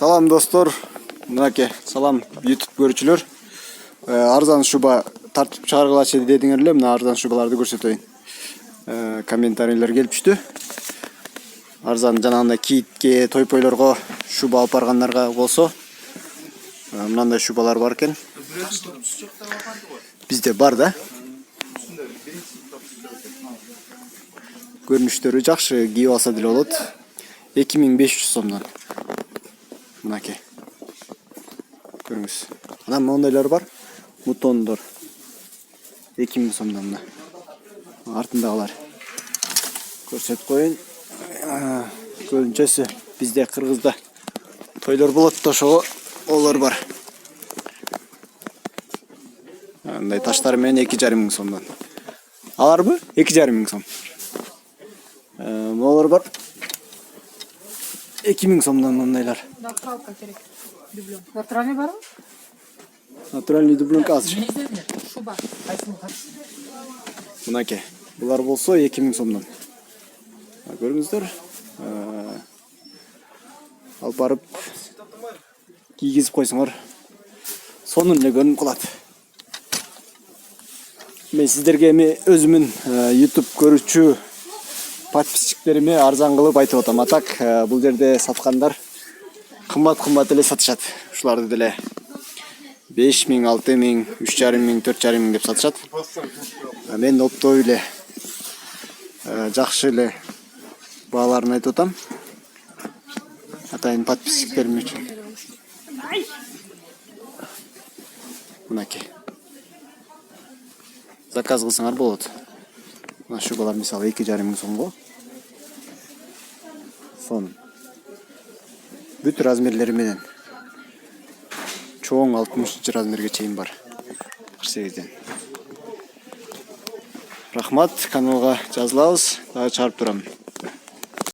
Салам достор, мынаке, салам YouTube көрүүчүлөр. Арзан шуба тартып чыгаргылачы дедиңер эле, мына арзан шубаларды көрсөтөйүн. Комментарийлер келип түштү. Арзан жанагындай кийитке, тойпойлорго шуба алып баргандарга болсо, мынандай шубалар бар экен. Бизде бар да. Көрүнүштөрү жакшы, кийип алса деле болот. 2500 сомдон. Мынаке. Көрүңүз. Анан мондайлар бар. Мутондор. 2000 сомдон мына. Артындагылар. Көрсөтүп коеюн. Көбүнчөсү бизде Кыргызда тойлор болот да, ошого олор бар. Андай таштар менен 2500 сомдон. Аларбы? 2500 сом. Молор бар. 2000 сомдон мондайлар. Натуралка керек. Дублен. Натуральный бар? Натуральный дубленка азыр. Шуба. Мынаке. Булар болсо 2000 сомдон. Көрүңүздөр. Алып барып кийгизип койсоңор сонун эле көрүнүп калат. Мен сиздерге өзүмүн YouTube көрүүчү подписчиктериме арзан кылып айтып атам. А так бул жерде саткандар кымбат эле сатышат. Ушуларды деле 5000, 6000, 3500, 4500 деп сатышат. Мен оптой эле жакшы эле бааларын айтып атам. Атайын подписчиктерим үчүн. Мынаке. Заказ кылсаңар болот. Мына шубалар мисалы 2500 сомго. Сон. Бүт размерлери менен. Чоң 60 размерге чейин бар. 48ден. Рахмат, каналга жазылабыз, дагы чыгарып турам.